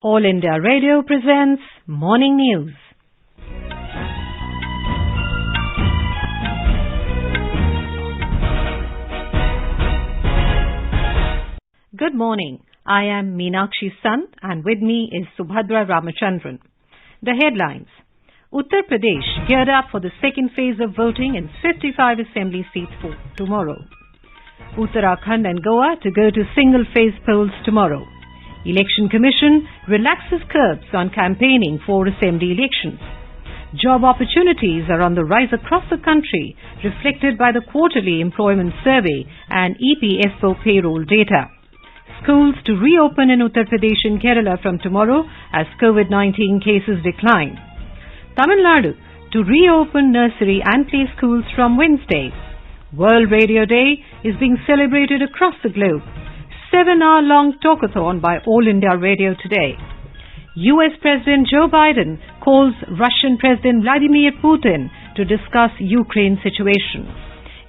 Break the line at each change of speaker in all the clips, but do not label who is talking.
All India Radio presents Morning News. Good morning. I am Meenakshi Sun and with me is Subhadra Ramachandran. The headlines. Uttar Pradesh geared up for the second phase of voting in 55 assembly seats for tomorrow. Uttarakhand and Goa to go to single-phase polls tomorrow. Election Commission relaxes curbs on campaigning for assembly elections. Job opportunities are on the rise across the country, reflected by the quarterly employment survey and EPFO payroll data. Schools to reopen in Uttar Pradesh and Kerala from tomorrow as COVID-19 cases decline. Tamil Nadu to reopen nursery and play schools from Wednesday. World Radio Day is being celebrated across the globe. 7-hour-long talkathon by All India Radio today. US President Joe Biden calls Russian President Vladimir Putin to discuss Ukraine situation.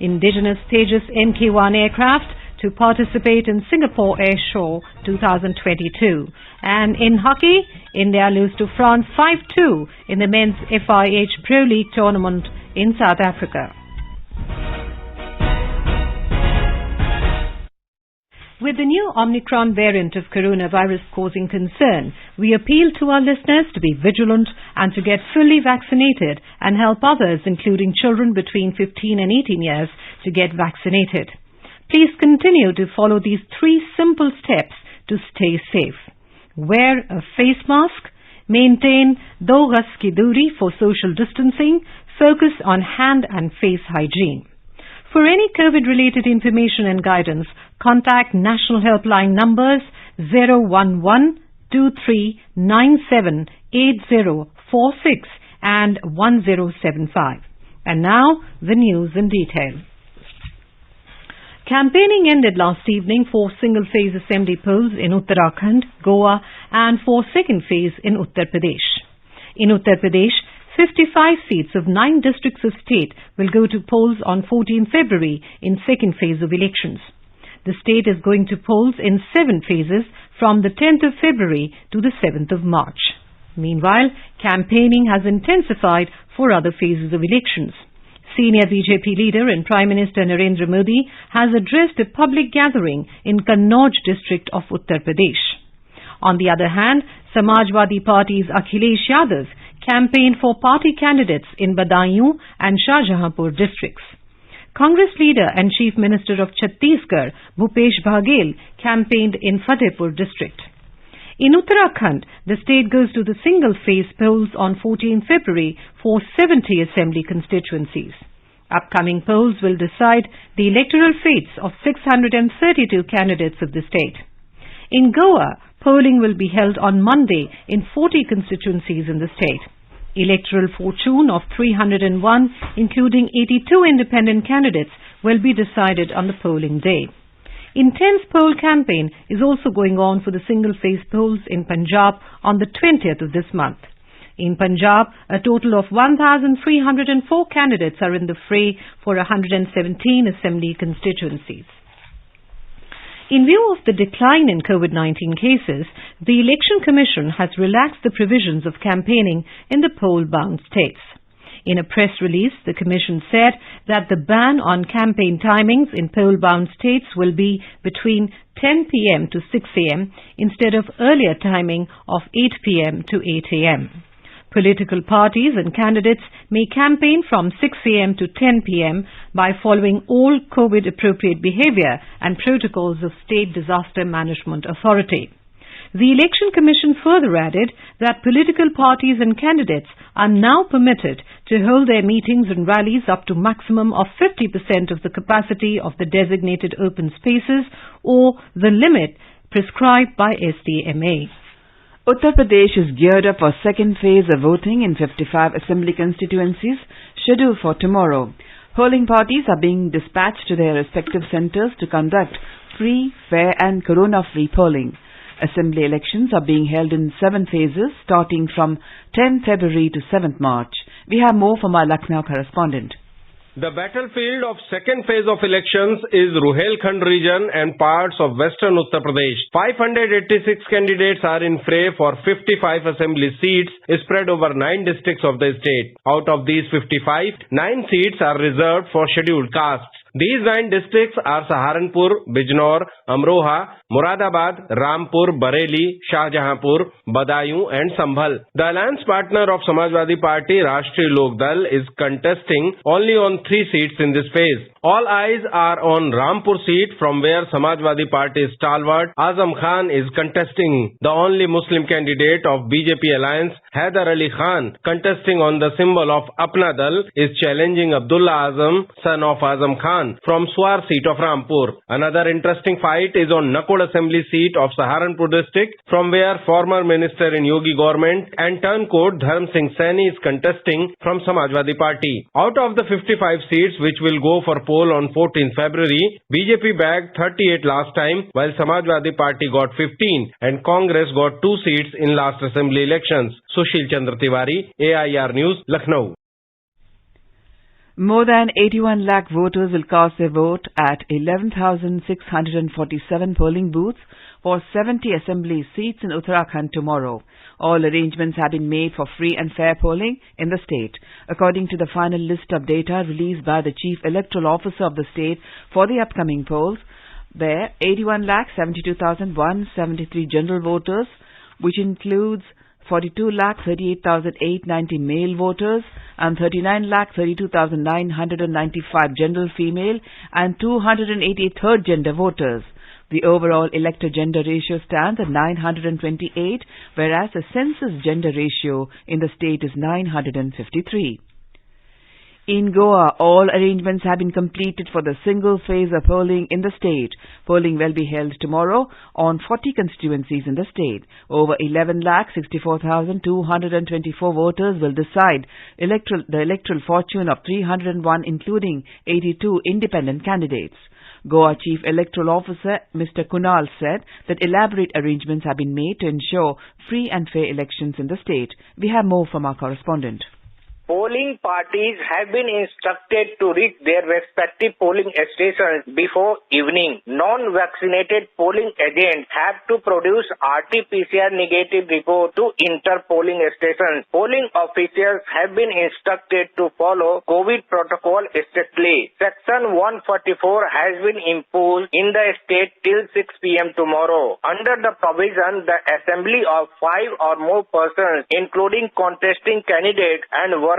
Indigenous Tejas Mk1 aircraft to participate in Singapore Air Show 2022. And in hockey, India lose to France 5-2 in the men's FIH Pro League tournament in South Africa. With the new Omicron variant of coronavirus causing concern, we appeal to our listeners to be vigilant and to get fully vaccinated and help others, including children between 15 and 18 years, to get vaccinated. Please continue to follow these 3 simple steps to stay safe. Wear a face mask, maintain 2 gaz ki duri for social distancing, focus on hand and face hygiene. For any COVID-related information and guidance, contact National Helpline numbers 011-2397-8046 and 1075. And now, the news in detail. Campaigning ended last evening for single-phase assembly polls in Uttarakhand, Goa and for second phase in Uttar Pradesh. In Uttar Pradesh, 55 seats of 9 districts of state will go to polls on 14 February in second phase of elections. The state is going to polls in 7 phases from the 10th of February to the 7th of March. Meanwhile, campaigning has intensified for other phases of elections. Senior BJP leader and Prime Minister Narendra Modi has addressed a public gathering in Kannauj district of Uttar Pradesh. On the other hand, Samajwadi Party's Akhilesh Yadav campaigned for party candidates in Badaयूं and Shahjahanpur districts. Congress leader and Chief Minister of Chhattisgarh, Bhupesh Baghel, campaigned in Fatehpur district. In Uttarakhand, the state goes to the single-phase polls on 14 February for 70 assembly constituencies. Upcoming polls will decide the electoral fates of 632 candidates of the state. In Goa, polling will be held on Monday in 40 constituencies in the state. Electoral fortune of 301, including 82 independent candidates, will be decided on the polling day. Intense poll campaign is also going on for the single-phase polls in Punjab on the 20th of this month. In Punjab, a total of 1,304 candidates are in the fray for 117 assembly constituencies. In view of the decline in COVID-19 cases, the Election Commission has relaxed the provisions of campaigning in the poll-bound states. In a press release, the Commission said that the ban on campaign timings in poll-bound states will be between 10 p.m. to 6 a.m. instead of earlier timing of 8 p.m. to 8 a.m. Political parties and candidates may campaign from 6 a.m. to 10 p.m. by following all COVID-appropriate behavior and protocols of State Disaster Management Authority. The Election Commission further added that political parties and candidates are now permitted to hold their meetings and rallies up to maximum of 50% of the capacity of the designated open spaces or the limit prescribed by SDMA.
Uttar Pradesh is geared up for second phase of voting in 55 assembly constituencies scheduled for tomorrow. Polling parties are being dispatched to their respective centres to conduct free, fair and corona-free polling. Assembly elections are being held in 7 phases starting from 10 February to 7th March. We have more from our Lucknow correspondent.
The battlefield of second phase of elections is Ruhelkhand region and parts of western Uttar Pradesh. 586 candidates are in fray for 55 assembly seats spread over 9 districts of the state. Out of these 55, 9 seats are reserved for scheduled castes. These 9 districts are Saharanpur, Bijnor, Amroha, Muradabad, Rampur, Bareilly, Shahjahanpur, Badaयूं and Sambhal. The alliance partner of Samajwadi Party, Rashtriya Lok Dal, is contesting only on 3 seats in this phase. All eyes are on Rampur seat from where Samajwadi Party stalwart Azam Khan is contesting. The only Muslim candidate of BJP alliance, Haider Ali Khan, contesting on the symbol of Apna Dal, is challenging Abdullah Azam, son of Azam Khan, from Swar seat of Rampur. Another interesting fight is on Nakod assembly seat of Saharanpur district, from where former minister in Yogi government and turncoat Dharm Singh Saini is contesting from Samajwadi Party. Out of the 55 seats which will go for poll on 14th February, BJP bagged 38 last time, while Samajwadi Party got 15 and Congress got 2 seats in last assembly elections. Sushil Chandra Tiwari, AIR News, Lucknow.
More than 81 lakh voters will cast their vote at 11,647 polling booths for 70 assembly seats in Uttarakhand tomorrow. All arrangements have been made for free and fair polling in the state. According to the final list of data released by the Chief Electoral Officer of the state for the upcoming polls, there 81,72,173 general voters, which includes 42,38,890 male voters and 39,32,995 general female and 280 third gender voters. The overall elector gender ratio stands at 928, whereas the census gender ratio in the state is 953. In Goa, all arrangements have been completed for the single phase of polling in the state. Polling will be held tomorrow on 40 constituencies in the state. Over 11,64,224 voters will decide the electoral fortune of 301, including 82 independent candidates. Goa Chief Electoral Officer Mr. Kunal said that elaborate arrangements have been made to ensure free and fair elections in the state. We have more from our correspondent.
Polling parties have been instructed to reach their respective polling stations before evening. Non-vaccinated polling agents have to produce RT-PCR negative report to enter polling stations. Polling officials have been instructed to follow COVID protocol strictly. Section 144 has been imposed in the state till 6 p.m. tomorrow. Under the provision, the assembly of 5 or more persons, including contesting candidates and workers,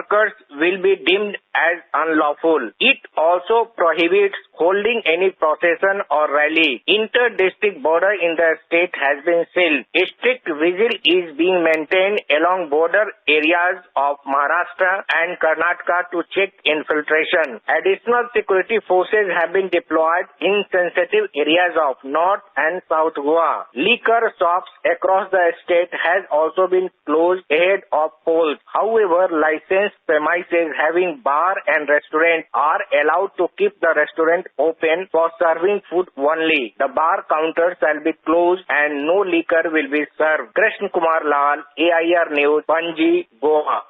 will be deemed as unlawful. It also prohibits holding any procession or rally. Inter-district border in the state has been sealed. A strict vigil is being maintained along border areas of Maharashtra and Karnataka to check infiltration. Additional security forces have been deployed in sensitive areas of North and South Goa. Liquor shops across the state has also been closed ahead of polls. However, licensed premises having bar and restaurant are allowed to keep the restaurant open for serving food only. The bar counters shall be closed and no liquor will be served. Krishna Kumar Lal, AIR News, Panji, Goa.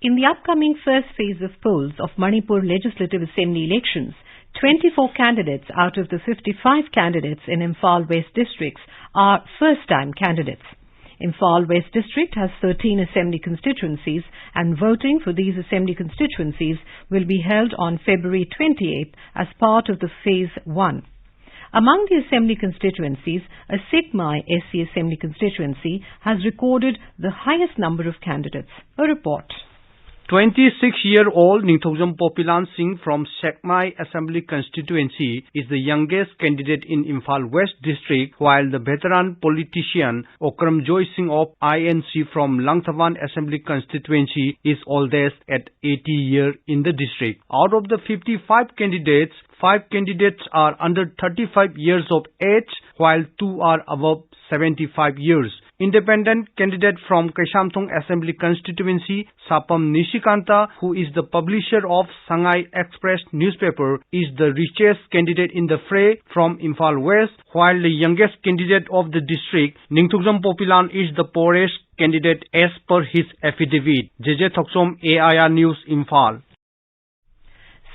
In the upcoming first phase of polls of Manipur Legislative Assembly elections, 24 candidates out of the 55 candidates in Imphal West districts are first-time candidates. Imphal West District has 13 assembly constituencies, and voting for these assembly constituencies will be held on February 28th as part of the Phase 1. Among the assembly constituencies, a Sigmai SC assembly constituency has recorded the highest number of candidates. A report.
26-year-old Ningthokjam Popilan Singh from Sekmai Assembly constituency is the youngest candidate in Imphal West district, while the veteran politician Okram Joy Singh of INC from Langthavan Assembly constituency is oldest at 80 years in the district. Out of the 55 candidates, 5 candidates are under 35 years of age, while 2 are above 75 years. Independent candidate from Kaishamthong Assembly constituency, Sapam Nishikanta, who is the publisher of Sangai Express newspaper, is the richest candidate in the fray from Imphal West, while the youngest candidate of the district, Ningthokjam Popilan, is the poorest candidate as per his affidavit. JJ Thoksom, AIR News, Imphal.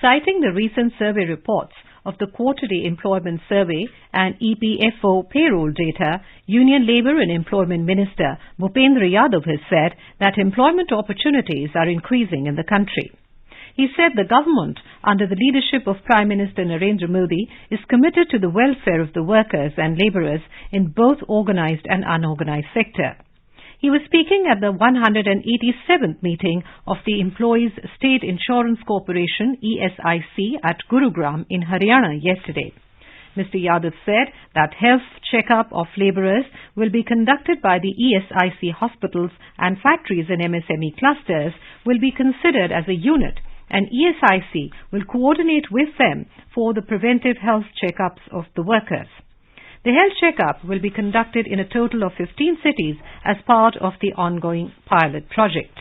citing the recent survey reports of the Quarterly Employment Survey and EPFO payroll data, Union Labour and Employment Minister Bhupendra Yadav has said that employment opportunities are increasing in the country. He said the government, under the leadership of Prime Minister Narendra Modi, is committed to the welfare of the workers and labourers in both organised and unorganised sector. He was speaking at the 187th meeting of the Employees State Insurance Corporation ESIC at Gurugram in Haryana yesterday. Mr. Yadav said that health check-up of labourers will be conducted by the ESIC hospitals, and factories and MSME clusters will be considered as a unit, and ESIC will coordinate with them for the preventive health check-ups of the workers. The health check-up will be conducted in a total of 15 cities as part of the ongoing pilot project.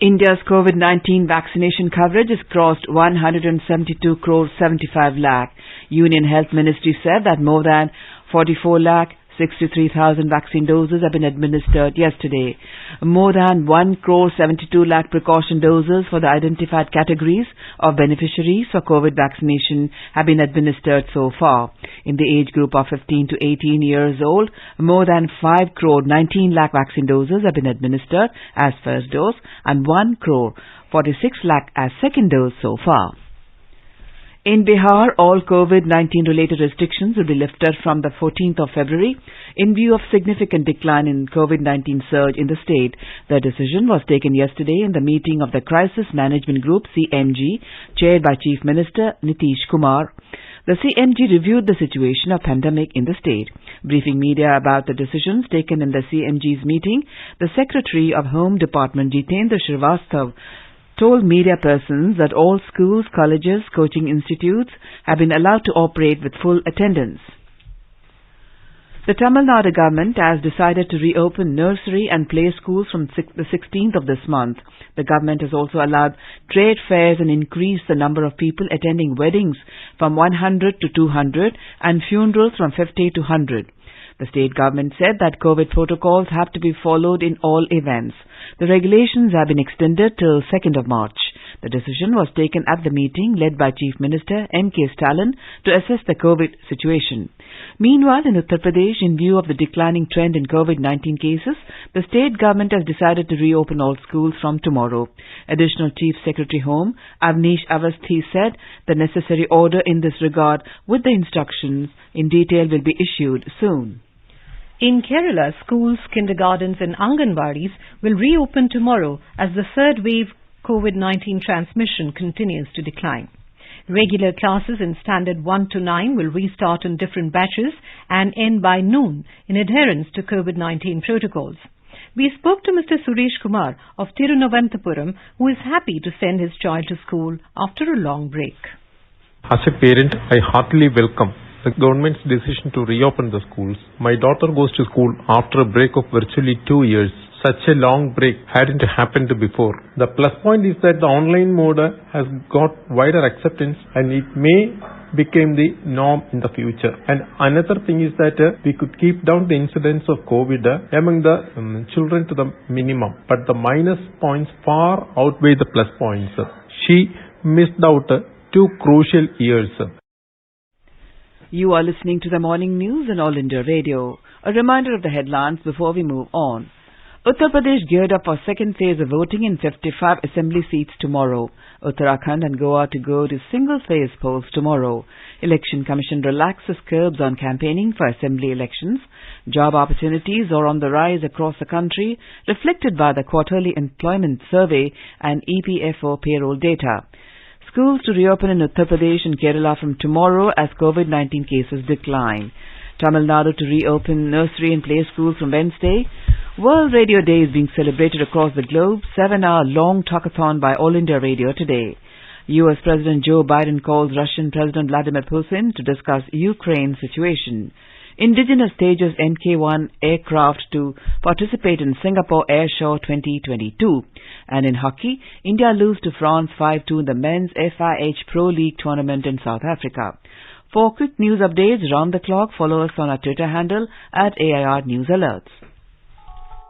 India's COVID-19 vaccination coverage has crossed 172 crore 75 lakh. Union Health Ministry said that more than 44 lakh 63,000 vaccine doses have been administered yesterday. More than 1 crore 72 lakh precaution doses for the identified categories of beneficiaries for COVID vaccination have been administered so far. In the age group of 15 to 18 years old, more than 5 crore 19 lakh vaccine doses have been administered as first dose and 1 crore 46 lakh as second dose so far. In Bihar, all COVID-19 related restrictions will be lifted from the 14th of February in view of significant decline in COVID-19 surge in the state. The decision was taken yesterday in the meeting of the Crisis Management Group CMG, chaired by Chief Minister Nitish Kumar. The CMG reviewed the situation of pandemic in the state. Briefing media about the decisions taken in the CMG's meeting, the Secretary of Home Department Jitendra Srivastav told media persons that all schools, colleges, coaching institutes have been allowed to operate with full attendance. The Tamil Nadu government has decided to reopen nursery and play schools from the 16th of this month. The government has also allowed trade fairs and increased the number of people attending weddings from 100 to 200 and funerals from 50 to 100. The state government said that COVID protocols have to be followed in all events. The regulations have been extended till 2nd of March. The decision was taken at the meeting led by Chief Minister M.K. Stalin to assess the COVID situation. Meanwhile, in Uttar Pradesh, in view of the declining trend in COVID-19 cases, the state government has decided to reopen all schools from tomorrow. Additional Chief Secretary Home, Avnish Avasthi, said the necessary order in this regard with the instructions in detail will be issued soon.
In Kerala, schools, kindergartens and Anganwadis will reopen tomorrow as the third wave COVID-19 transmission continues to decline. Regular classes in Standard 1 to 9 will restart in different batches and end by noon in adherence to COVID-19 protocols. We spoke to Mr. Suresh Kumar of Tirunavanthapuram, who is happy to send his child to school after a long break.
As a parent, I heartily welcome the government's decision to reopen the schools. My daughter goes to school after a break of virtually 2 years. Such a long break hadn't happened before. The plus point is that the online mode has got wider acceptance and it may become the norm in the future. And another thing is that we could keep down the incidence of COVID among the children to the minimum. But the minus points far outweigh the plus points. She missed out 2 crucial years.
You are listening to the morning news on All India Radio. A reminder of the headlines before we move on. Uttar Pradesh geared up for second phase of voting in 55 assembly seats tomorrow. Uttarakhand and Goa to go to single-phase polls tomorrow. Election Commission relaxes curbs on campaigning for assembly elections. Job opportunities are on the rise across the country, reflected by the Quarterly Employment Survey and EPFO payroll data. Schools to reopen in Uttar Pradesh and Kerala from tomorrow as COVID-19 cases decline. Tamil Nadu to reopen nursery and play schools from Wednesday. World Radio Day is being celebrated across the globe. 7-hour long talkathon by All India Radio today. U.S. President Joe Biden calls Russian President Vladimir Putin to discuss Ukraine situation. Indigenous stages Mk1 aircraft to participate in Singapore Air Show 2022. And in hockey, India lose to France 5-2 in the men's FIH Pro League tournament in South Africa. For quick news updates round the clock, follow us on our Twitter handle @AIR News Alerts.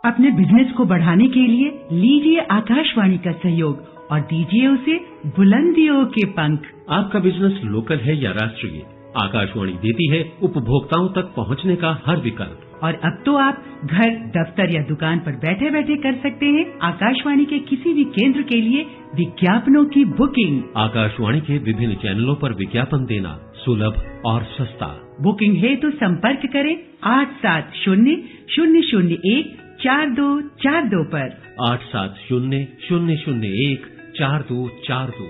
अपने business को बढ़ाने के लिए लीजिए आकाशवाणी का सहयोग और दीजिए उसे बुलंदियों के पंख।
आपका बिजनेस लोकल है या राष्ट्रीय, आकाशवाणी देती है उपभोक्ताओं तक पहुंचने का हर विकल्प।
और अब तो आप घर, दफ्तर या दुकान पर बैठे बैठे कर सकते हैं आकाशवाणी के किसी भी केंद्र के लिए विज्ञापनों की बुकिंग।
आकाशवाणी के विभिन्न चैनलों पर विज्ञापन देना सुलभ और सस्ता।
बुकिंग है तो संपर्क करें 8700014242 पर।
8700014242।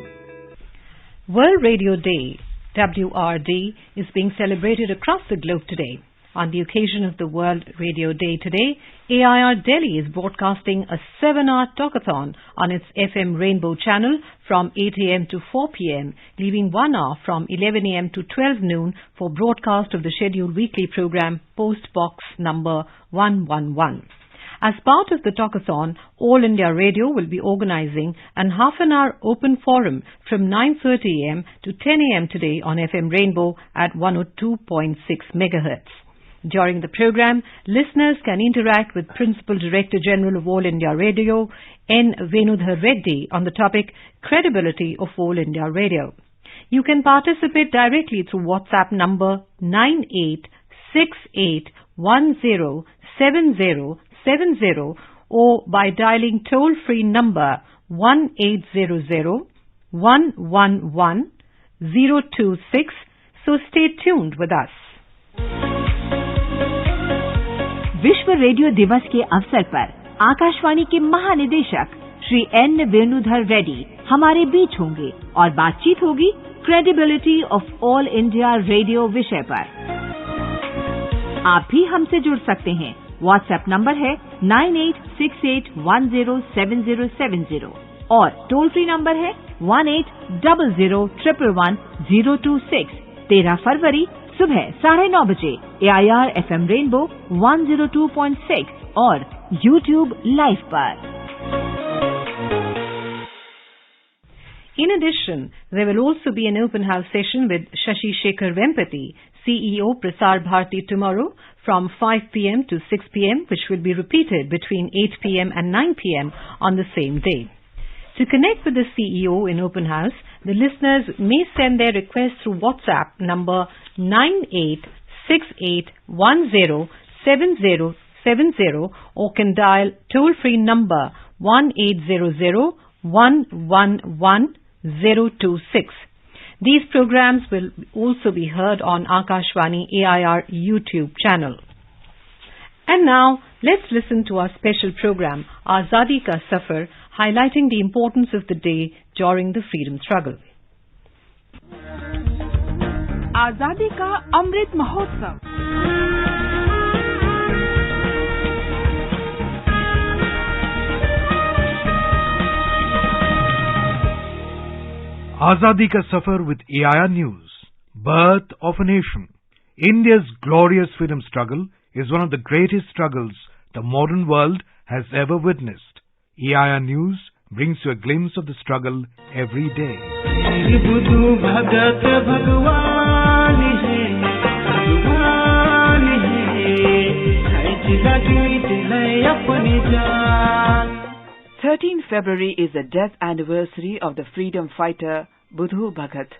World Radio Day, WRD, is being celebrated across the globe today. On the occasion of the World Radio Day today, AIR Delhi is broadcasting a 7-hour talkathon on its FM Rainbow channel from 8 a.m. to 4 p.m., leaving 1 hour from 11 a.m. to 12 noon for broadcast of the scheduled weekly program Post Box number 111. As part of the talkathon, All India Radio will be organizing an half-an-hour open forum from 9:30 a.m. to 10 a.m. today on FM Rainbow at 102.6 megahertz. During the program, listeners can interact with Principal Director General of All India Radio, N. Venudhar Reddy, on the topic Credibility of All India Radio. You can participate directly through WhatsApp number 9868107070 or by dialing toll-free number 1-800-111-026. So stay tuned with us.
विश्व radio दिवस के अवसर पर आकाशवाणी के महानिदेशक Shri N Venudhar Reddy हमारे बीच होंगे और बातचीत होगी credibility of all India radio विषय पर। आप भी हमसे जुड़ सकते हैं। व्हाट्सएप नंबर है 9868107070 और टोल फ्री नंबर है 1800111026। 13 फरवरी सुबह 9:30 बजे AIR FM रेनबो 102.6 और YouTube लाइव पर।
In addition, there will also be an open house session with Shashi Shekhar Vempati, CEO Prasar Bharati, tomorrow from 5 p.m. to 6 p.m., which will be repeated between 8 p.m. and 9 p.m. on the same day. To connect with the CEO in open house, the listeners may send their request through WhatsApp number 9868107070 or can dial toll-free number 1-800-111-026. These programs will also be heard on Akashvani AIR YouTube channel. And now, let's listen to our special program, Azadi Ka Safar, highlighting the importance of the day during the freedom struggle.
आजादी का Amrit Mahotsav.
Azadi Ka Safar with AIR News. Birth of a Nation. India's glorious freedom struggle is one of the greatest struggles the modern world has ever witnessed. AIR News brings you a glimpse of the struggle every day.
February is the death anniversary of the freedom fighter Budhu Bhagat.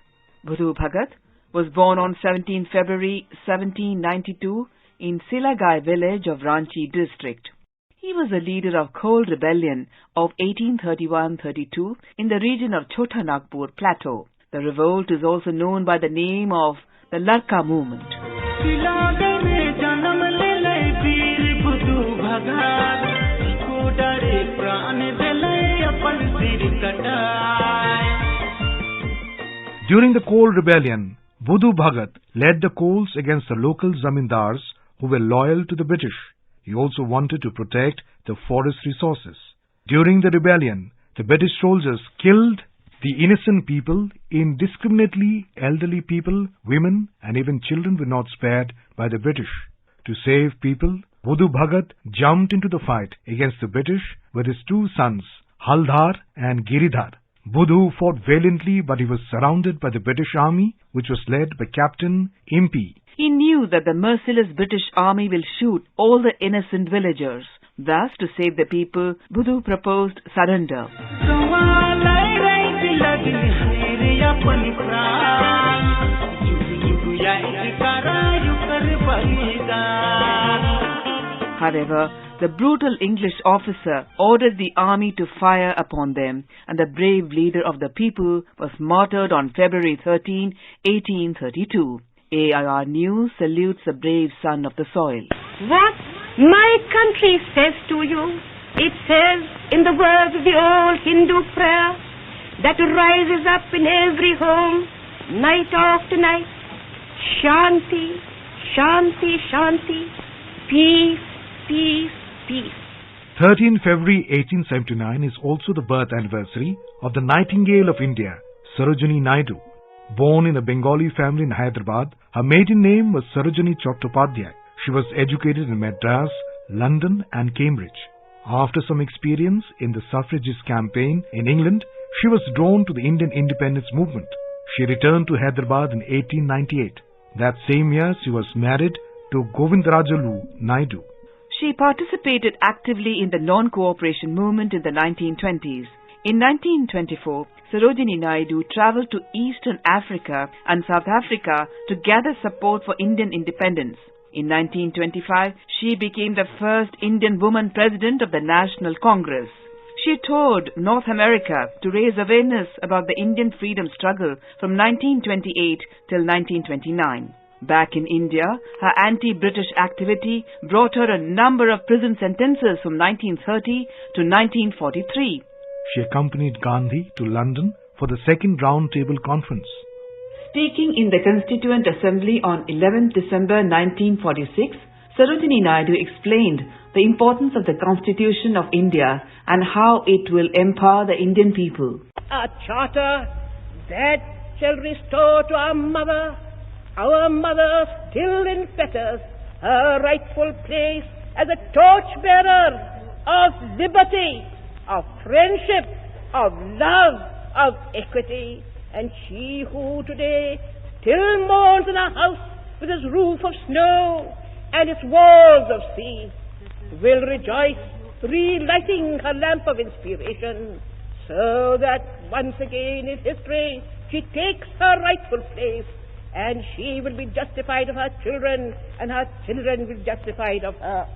Budhu Bhagat was born on 17 February 1792 in Silagai village of Ranchi district. He was the leader of Cold Rebellion of 1831-32 in the region of Chota Nagpur Plateau. The revolt is also known by the name of the Larka movement.
During the Cold Rebellion, Budhu Bhagat led the Coals against the local zamindars who were loyal to the British. He also wanted to protect the forest resources. During the rebellion, the British soldiers killed the innocent people indiscriminately. Elderly people, women and even children were not spared by the British. To save people, Budhu Bhagat jumped into the fight against the British with his two sons, Haldhar and Giridhar. Budhu fought valiantly, but he was surrounded by the British army, which was led by Captain Impey.
He knew that the merciless British army will shoot all the innocent villagers. Thus, to save the people, Buddhu proposed surrender. However, the brutal English officer ordered the army to fire upon them, and the brave leader of the people was martyred on February 13, 1832. AIR News salutes the brave son of the soil.
What my country says to you, it says in the words of the old Hindu prayer that rises up in every home, night after night. Shanti, Shanti, Shanti, peace, peace, peace.
13 February 1879 is also the birth anniversary of the Nightingale of India, Sarojini Naidu. Born in a Bengali family in Hyderabad, her maiden name was Sarojini Chattopadhyay. She was educated in Madras, London and Cambridge. After some experience in the suffragist campaign in England, she was drawn to the Indian independence movement. She returned to Hyderabad in 1898. That same year, she was married to Govindarajulu Naidu.
She participated actively in the non-cooperation movement in the 1920s. In 1924, Sarojini Naidu travelled to Eastern Africa and South Africa to gather support for Indian independence. In 1925, she became the first Indian woman president of the National Congress. She toured North America to raise awareness about the Indian freedom struggle from 1928 till 1929. Back in India, her anti-British activity brought her a number of prison sentences from 1930 to 1943.
She accompanied Gandhi to London for the second Round Table Conference.
Speaking in the Constituent Assembly on 11 December 1946, Sarojini Naidu explained the importance of the Constitution of India and how it will empower the Indian people.
A charter that shall restore to our mother still in fetters, her rightful place as a torchbearer of liberty, of friendship, of love, of equity. And she who today still mourns in a house with its roof of snow and its walls of sea will rejoice, relighting her lamp of inspiration, so that once again in history she takes her rightful place, and she will be justified of her children, and her children will be justified of her.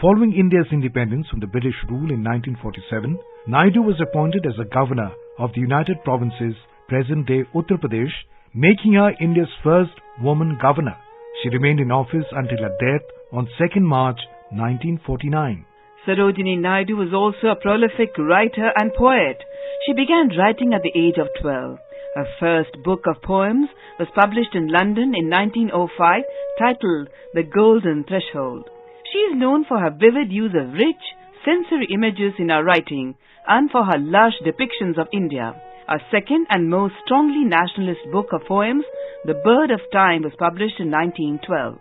Following India's independence from the British rule in 1947, Naidu was appointed as the governor of the United Provinces, present-day Uttar Pradesh, making her India's first woman governor. She remained in office until her death on 2nd March 1949.
Sarojini Naidu was also a prolific writer and poet. She began writing at the age of 12. Her first book of poems was published in London in 1905, titled The Golden Threshold. She is known for her vivid use of rich, sensory images in her writing and for her lush depictions of India. Her second and most strongly nationalist book of poems, The Bird of Time, was published in 1912.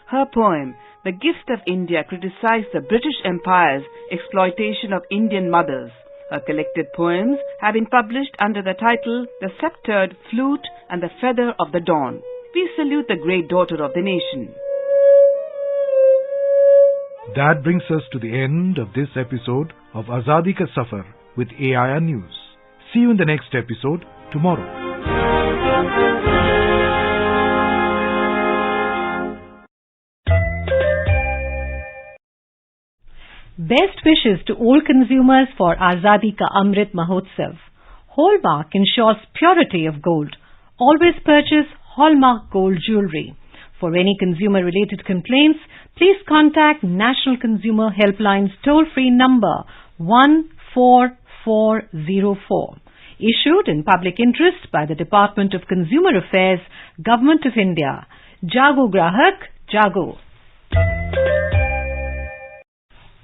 Her poem, The Gift of India, criticized the British Empire's exploitation of Indian mothers. Her collected poems have been published under the title The Sceptred Flute and the Feather of the Dawn. We salute the great daughter of the nation.
That brings us to the end of this episode of Azadi Ka Safar with AIR News. See you in the next episode tomorrow.
Best wishes to all consumers for Azadi Ka Amrit Mahotsav. Hallmark ensures purity of gold. Always purchase Hallmark gold jewelry. For any consumer-related complaints, please contact National Consumer Helpline's toll-free number 14404. Issued in public interest by the Department of Consumer Affairs, Government of India. Jago Grahak, Jago.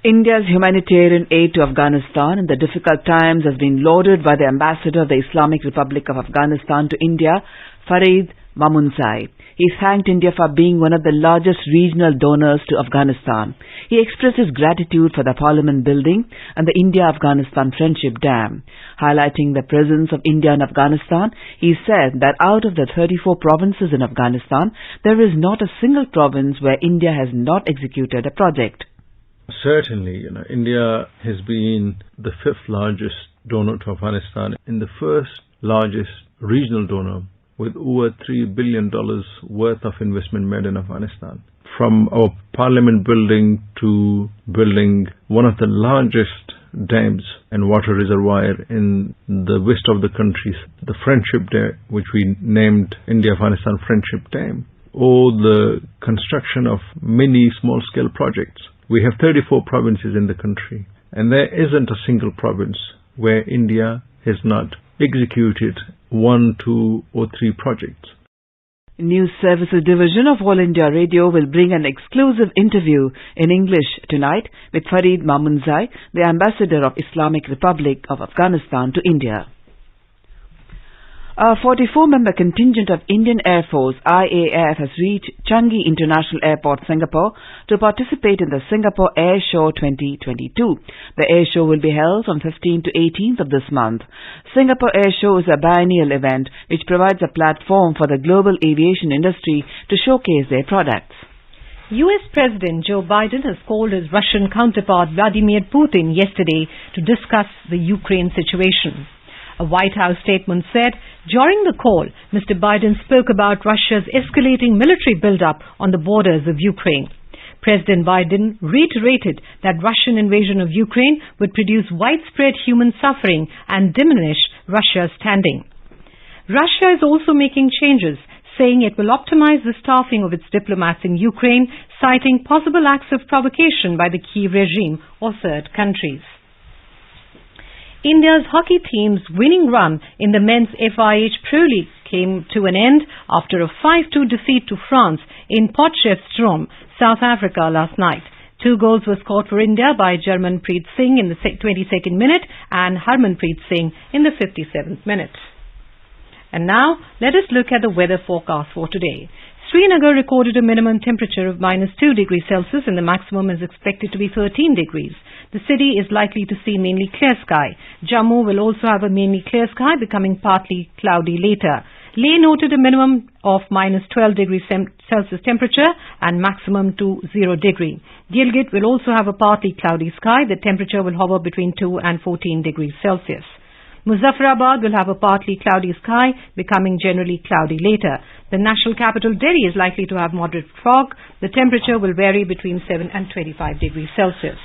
India's humanitarian aid to Afghanistan in the difficult times has been lauded by the Ambassador of the Islamic Republic of Afghanistan to India, Farid Mamunzai. He thanked India for being one of the largest regional donors to Afghanistan. He expressed his gratitude for the Parliament building and the India-Afghanistan Friendship Dam. Highlighting the presence of India in Afghanistan, he said that out of the 34 provinces in Afghanistan, there is not a single province where India has not executed a project.
Certainly, India has been the fifth largest donor to Afghanistan and the first largest regional donor with over $3 billion worth of investment made in Afghanistan. From our parliament building to building one of the largest dams and water reservoir in the west of the country, the Friendship Dam, which we named India-Afghanistan Friendship Dam, or the construction of many small-scale projects. We have 34 provinces in the country, and there isn't a single province where India has not executed 1, 2, or 3 projects.
News Services Division of All India Radio will bring an exclusive interview in English tonight with Farid Mamunzai, the Ambassador of Islamic Republic of Afghanistan to India. A 44-member contingent of Indian Air Force IAF has reached Changi International Airport, Singapore, to participate in the Singapore Air Show 2022. The Air Show will be held from 15th to 18th of this month. Singapore Air Show is a biennial event which provides a platform for the global aviation industry to showcase their products.
U.S. President Joe Biden has called his Russian counterpart Vladimir Putin yesterday to discuss the Ukraine situation. A White House statement said, during the call, Mr. Biden spoke about Russia's escalating military buildup on the borders of Ukraine. President Biden reiterated that Russian invasion of Ukraine would produce widespread human suffering and diminish Russia's standing. Russia is also making changes, saying it will optimize the staffing of its diplomats in Ukraine, citing possible acts of provocation by the Kyiv regime or third countries. India's hockey team's winning run in the men's FIH Pro League came to an end after a 5-2 defeat to France in Potchefstroom, South Africa last night. 2 goals were scored for India by Jarmanpreet Singh in the 22nd minute and Harmanpreet Singh in the 57th minute. And now, let us look at the weather forecast for today. Srinagar recorded a minimum temperature of -2 degrees Celsius and the maximum is expected to be 13 degrees. The city is likely to see mainly clear sky. Jammu will also have a mainly clear sky, becoming partly cloudy later. Leh noted a minimum of -12 degrees Celsius temperature and maximum to 0 degree. Gilgit will also have a partly cloudy sky. The temperature will hover between 2 and 14 degrees Celsius. Muzaffarabad will have a partly cloudy sky, becoming generally cloudy later. The national capital, Delhi, is likely to have moderate fog. The temperature will vary between 7 and 25 degrees Celsius.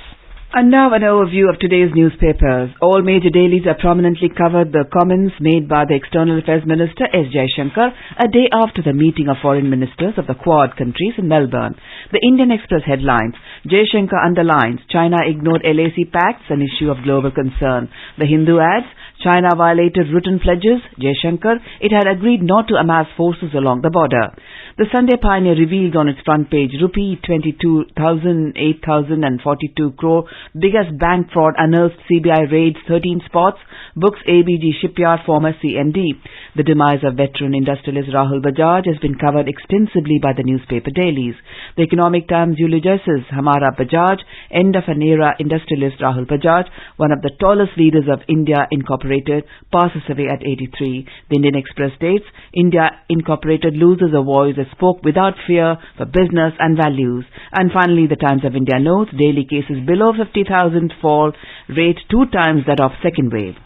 And now an overview of today's newspapers. All major dailies have prominently covered the comments made by the External Affairs Minister S. Jaishankar a day after the meeting of foreign ministers of the Quad countries in Melbourne. The Indian Express headlines, Jaishankar underlines China ignored LAC pacts, an issue of global concern. The Hindu adds, China violated written pledges. Jaishankar, it had agreed not to amass forces along the border. The Sunday Pioneer reveals on its front page, rupee 8,042 crore, biggest bank fraud unearthed, CBI raids 13 spots, books ABG Shipyard former CMD. The demise of veteran industrialist Rahul Bajaj has been covered extensively by the newspaper dailies. The Economic Times eulogizes Hamara Bajaj, end of an era. Industrialist Rahul Bajaj, one of the tallest leaders of India Incorporated, passes away at 83. The Indian Express states, India Incorporated loses a voice that spoke without fear for business and values. And finally, the Times of India notes, daily cases below 50,000 fall, rate 2 times that of second wave.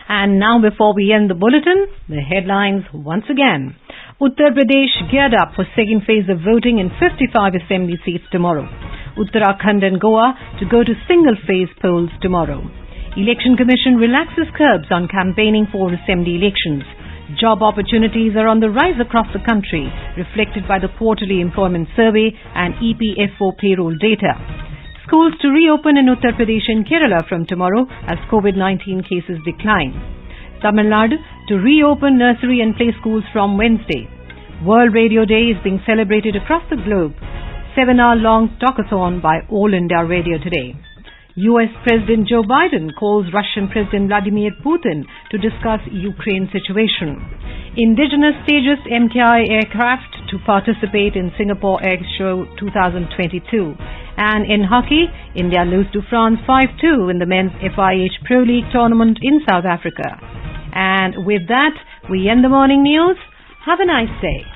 And now, before we end the bulletin, the headlines once again. Uttar Pradesh geared up for second phase of voting in 55 assembly seats tomorrow. Uttarakhand and Goa to go to single phase polls tomorrow. Election Commission relaxes curbs on campaigning for assembly elections. Job opportunities are on the rise across the country, reflected by the quarterly employment survey and EPFO payroll data. Schools to reopen in Uttar Pradesh and Kerala from tomorrow as COVID-19 cases decline. Tamil Nadu to reopen nursery and play schools from Wednesday. World Radio Day is being celebrated across the globe. 7-hour-long talkathon by All India Radio today. U.S. President Joe Biden calls Russian President Vladimir Putin to discuss Ukraine situation. Indigenous Tejas MKI aircraft to participate in Singapore Air Show 2022. And in hockey, India lose to France 5-2 in the men's FIH Pro League tournament in South Africa. And with that, we end the morning news. Have a nice day.